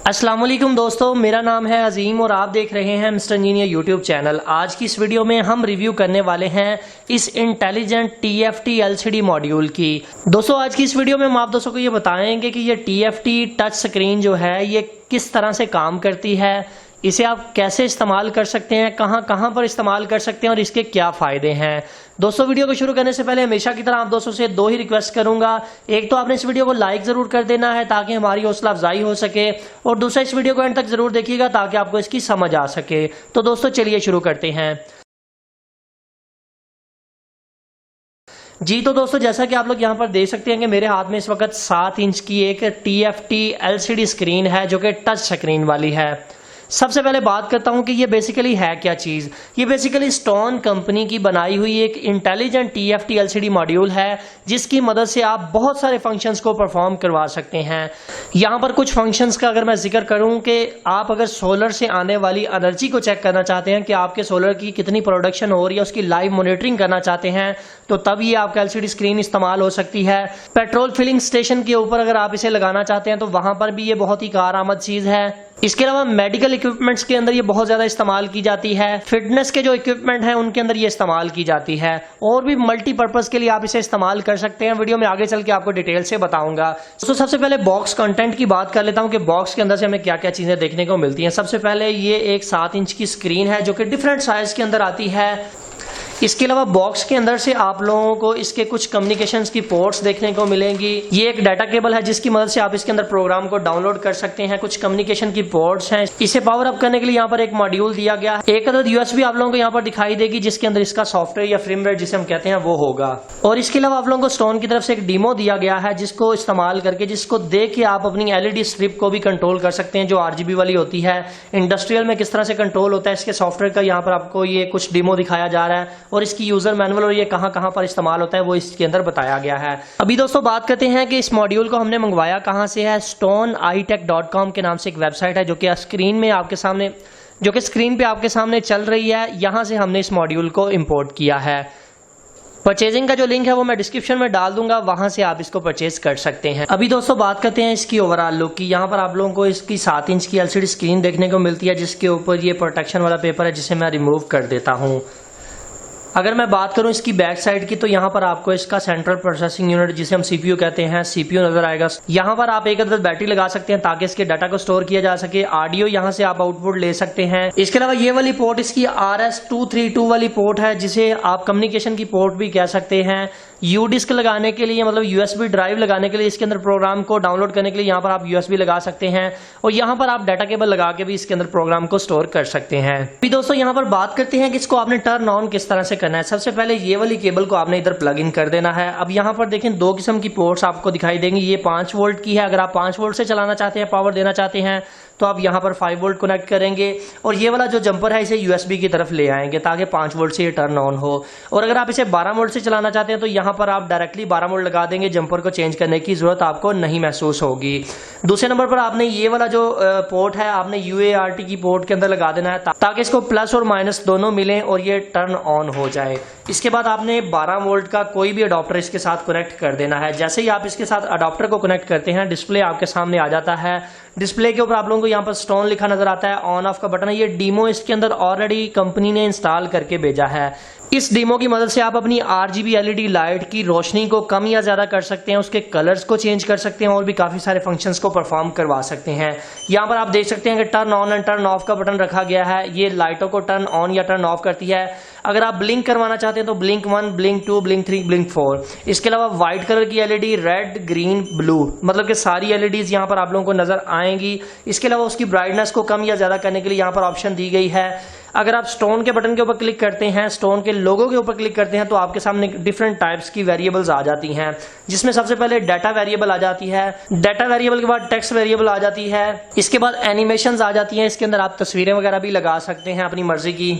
अस्सलाम वालेकुम दोस्तों, मेरा नाम है अजीम और आप देख रहे हैं मिस्टर इंजीनियर यूट्यूब चैनल। आज की इस वीडियो में हम रिव्यू करने वाले हैं इस इंटेलिजेंट TFT LCD मॉड्यूल की। दोस्तों आज की इस वीडियो में हम आप दोस्तों को ये बताएंगे कि ये TFT टच स्क्रीन जो है ये किस तरह से काम करती है, इसे आप कैसे इस्तेमाल कर सकते हैं, कहां कहां पर इस्तेमाल कर सकते हैं और इसके क्या फायदे हैं। दोस्तों वीडियो को शुरू करने से पहले हमेशा की तरह आप दोस्तों से दो ही रिक्वेस्ट करूंगा। एक तो आपने इस वीडियो को लाइक जरूर कर देना है ताकि हमारी हौसला अफजाई हो सके, और दूसरा इस वीडियो को एंड तक जरूर देखिएगा ताकि आपको इसकी समझ आ सके। तो दोस्तों चलिए शुरू करते हैं। जी तो दोस्तों जैसा कि आप लोग यहाँ पर देख सकते हैं कि मेरे हाथ में इस वक्त 7 इंच की एक TFT LCD स्क्रीन है जो कि टच स्क्रीन वाली है। सबसे पहले बात करता हूं कि ये बेसिकली है क्या चीज। ये बेसिकली स्टोन कंपनी की बनाई हुई एक इंटेलिजेंट TFT LCD मॉड्यूल है जिसकी मदद से आप बहुत सारे फंक्शंस को परफॉर्म करवा सकते हैं। यहां पर कुछ फंक्शंस का अगर मैं जिक्र करूं कि आप अगर सोलर से आने वाली एनर्जी को चेक करना चाहते हैं कि आपके सोलर की कितनी प्रोडक्शन हो रही है, उसकी लाइव मॉनिटरिंग करना चाहते हैं तो तब ये आपका LCD स्क्रीन इस्तेमाल हो सकती है। पेट्रोल फिलिंग स्टेशन के ऊपर अगर आप इसे लगाना चाहते हैं तो वहां पर भी ये बहुत ही कारआमद चीज है। इसके अलावा मेडिकल इक्विपमेंट्स के अंदर ये बहुत ज्यादा इस्तेमाल की जाती है। फिटनेस के जो इक्विपमेंट हैं उनके अंदर ये इस्तेमाल की जाती है, और भी मल्टीपर्पज के लिए आप इसे इस्तेमाल कर सकते हैं। वीडियो में आगे चल के आपको डिटेल से बताऊंगा। तो सबसे पहले बॉक्स कंटेंट की बात कर लेता हूं कि बॉक्स के अंदर से हमें क्या क्या चीजें देखने को मिलती हैं। सबसे पहले ये एक 7 इंच की स्क्रीन है जो कि डिफरेंट साइज के अंदर आती है। इसके अलावा बॉक्स के अंदर से आप लोगों को इसके कुछ कम्युनिकेशंस की पोर्ट्स देखने को मिलेंगी। ये एक डाटा केबल है जिसकी मदद से आप इसके अंदर प्रोग्राम को डाउनलोड कर सकते हैं। कुछ कम्युनिकेशन की पोर्ट्स हैं। इसे पावर अप करने के लिए यहाँ पर एक मॉड्यूल दिया गया है। एक अदद USB आप लोगों को यहाँ पर दिखाई देगी जिसके अंदर इसका सॉफ्टवेयर या फ्रेमवेयर जिसे हम कहते हैं वो होगा। और इसके अलावा आप लोगों को स्टोन की तरफ से एक डेमो दिया गया है जिसको इस्तेमाल करके, जिसको देख के आप अपनी LED स्ट्रिप को भी कंट्रोल कर सकते हैं जो RGB वाली होती है। इंडस्ट्रियल में किस तरह से कंट्रोल होता है इसके सॉफ्टवेयर का यहाँ पर आपको ये कुछ डेमो दिखाया जा रहा है, और इसकी यूजर और ये कहां कहां पर इस्तेमाल होता है वो इसके अंदर बताया गया है। अभी दोस्तों बात करते हैं कि इस मॉड्यूल को हमने मंगवाया कहां से है। stoneitech.com के नाम से एक वेबसाइट है जो कि स्क्रीन पे आपके सामने चल रही है। यहां से हमने इस मॉड्यूल को इंपोर्ट किया है। परचेजिंग का जो लिंक है वो मैं डिस्क्रिप्शन में डाल दूंगा, वहां से आप इसको परचेज कर सकते हैं। अभी दोस्तों बात करते हैं इसकी ओवरऑल लुक की। यहाँ पर आप लोगों को इसकी 7 इंच की LCD स्क्रीन देखने को मिलती है जिसके ऊपर ये प्रोटेक्शन वाला पेपर है जिसे मैं रिमूव कर देता हूँ। अगर मैं बात करूं इसकी बैक साइड की तो यहाँ पर आपको इसका सेंट्रल प्रोसेसिंग यूनिट जिसे हम CPU कहते हैं CPU नजर आएगा। यहाँ पर आप एक अदद बैटरी लगा सकते हैं ताकि इसके डाटा को स्टोर किया जा सके। ऑडियो यहाँ से आप आउटपुट ले सकते हैं। इसके अलावा ये वाली पोर्ट इसकी RS232 वाली पोर्ट है जिसे आप कम्युनिकेशन की पोर्ट भी कह सकते हैं। U डिस्क लगाने के लिए मतलब USB ड्राइव लगाने के लिए, इसके अंदर प्रोग्राम को डाउनलोड करने के लिए यहाँ पर आप USB लगा सकते हैं, और यहाँ पर आप डाटा केबल लगा के भी इसके अंदर प्रोग्राम को स्टोर कर सकते हैं। अभी दोस्तों यहाँ पर बात करते हैं कि इसको आपने टर्न ऑन किस तरह से करना है। सबसे पहले ये वाली केबल को आपने इधर प्लग इन कर देना है। अब यहाँ पर देखें 2 किस्म की पोर्ट्स आपको दिखाई देंगी। ये 5 वोल्ट की है। अगर आप 5 वोल्ट से चलाना चाहते हैं, पावर देना चाहते हैं तो आप यहाँ पर 5 वोल्ट कनेक्ट करेंगे, और ये वाला जो जंपर है इसे USB की तरफ ले आएंगे ताकि 5 वोल्ट से ये टर्न ऑन हो। और अगर आप इसे 12 वोल्ट से चलाना चाहते हैं तो यहाँ पर आप डायरेक्टली 12 वोल्ट लगा देंगे। जंपर को चेंज करने की जरूरत आपको नहीं महसूस होगी। दूसरे नंबर पर आपने ये वाला जो पोर्ट है आपने UART की पोर्ट के अंदर लगा देना है ताकि इसको प्लस और माइनस दोनों मिलें और ये टर्न ऑन हो जाए। इसके बाद आपने 12 वोल्ट का कोई भी अडॉप्टर इसके साथ कनेक्ट कर देना है। जैसे ही आप इसके साथ अडॉप्टर को कनेक्ट करते हैं डिस्प्ले आपके सामने आ जाता है। डिस्प्ले के ऊपर आप लोगों को यहाँ पर स्टोन लिखा नजर आता है। ऑन ऑफ का बटन है। ये डीमो इसके अंदर ऑलरेडी कंपनी ने इंस्टॉल करके भेजा है। इस डेमो की मदद से आप अपनी RGB LED लाइट की रोशनी को कम या ज्यादा कर सकते हैं, उसके कलर्स को चेंज कर सकते हैं और भी काफी सारे फंक्शंस को परफॉर्म करवा सकते हैं। यहाँ पर आप देख सकते हैं कि turn on and turn off का बटन रखा गया है। ये लाइटों को टर्न ऑन या टर्न ऑफ करती है। अगर आप ब्लिंक करवाना चाहते हैं तो ब्लिंक 1, ब्लिंक 2, ब्लिंक 3, ब्लिंक 4। इसके अलावा व्हाइट कलर की LED, रेड, ग्रीन, ब्लू, मतलब कि सारी LEDs यहाँ पर आप लोगों को नजर आएंगी। इसके अलावा उसकी ब्राइटनेस को कम या ज्यादा करने के लिए यहाँ पर ऑप्शन दी गई है। अगर आप स्टोन के बटन के ऊपर क्लिक करते हैं, स्टोन के लोगो के ऊपर क्लिक करते हैं तो आपके सामने डिफरेंट टाइप्स की वेरिएबल्स आ जाती हैं, जिसमें सबसे पहले डाटा वेरिएबल आ जाती है। डाटा वेरिएबल के बाद टेक्स्ट वेरिएबल आ जाती है। इसके बाद एनिमेशंस आ जाती हैं। इसके अंदर आप तस्वीरें वगैरह भी लगा सकते हैं अपनी मर्जी की।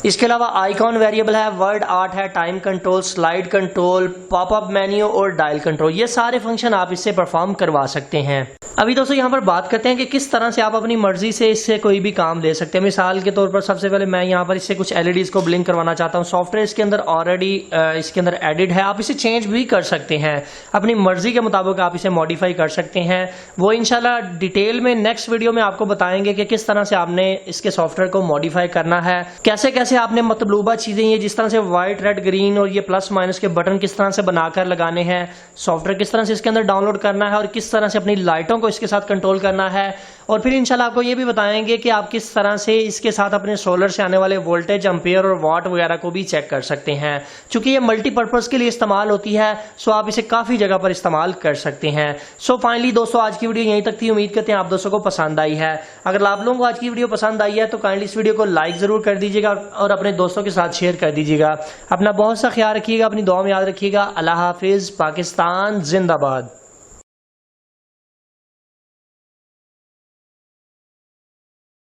इसके अलावा आइकॉन वेरिएबल है, वर्ड आर्ट है, time control, slide control, popup menu और डायल कंट्रोल। ये सारे फंक्शन आप इससे परफॉर्म करवा सकते हैं। अभी दोस्तों यहाँ पर बात करते हैं कि किस तरह से आप अपनी मर्जी से इससे कोई भी काम ले सकते हैं। मिसाल के तौर पर सबसे पहले मैं यहाँ पर इससे कुछ एलईडीज को ब्लिंक करवाना चाहता हूँ। सॉफ्टवेयर इसके अंदर ऑलरेडी इसके अंदर एडिट है, आप इसे चेंज भी कर सकते हैं अपनी मर्जी के मुताबिक, आप इसे मॉडिफाई कर सकते हैं। वो इंशाल्लाह डिटेल में नेक्स्ट वीडियो में आपको बताएंगे कि किस तरह से आपने इसके सॉफ्टवेयर को मॉडिफाई करना है, कैसे कैसे आपने मतलूबा चीजें ये जिस तरह से व्हाइट रेड ग्रीन और ये प्लस माइनस के बटन किस तरह से बनाकर लगाने हैं, सॉफ्टवेयर किस तरह से इसके अंदर डाउनलोड करना है और किस तरह से अपनी लाइटों को इसके साथ कंट्रोल करना है। और फिर इंशाल्लाह आपको ये भी बताएंगे कि आप किस तरह से इसके साथ अपने सोलर से आने वाले वोल्टेज, एम्पियर और वाट वगैरह को भी चेक कर सकते हैं। चूंकि ये मल्टीपर्पज के लिए इस्तेमाल होती है, सो आप इसे काफी जगह पर इस्तेमाल कर सकते हैं। सो फाइनली दोस्तों आज की वीडियो यहीं तक थी। उम्मीद करते हैं आप दोस्तों को पसंद आई है। अगर आप लोगों को आज की वीडियो पसंद आई है तो काइंडली इस वीडियो को लाइक जरूर कर दीजिएगा और अपने दोस्तों के साथ शेयर कर दीजिएगा। अपना बहुत सा ख्याल रखिएगा, अपनी दुआ में याद रखिएगा। अल्लाह हाफिज। पाकिस्तान जिंदाबाद।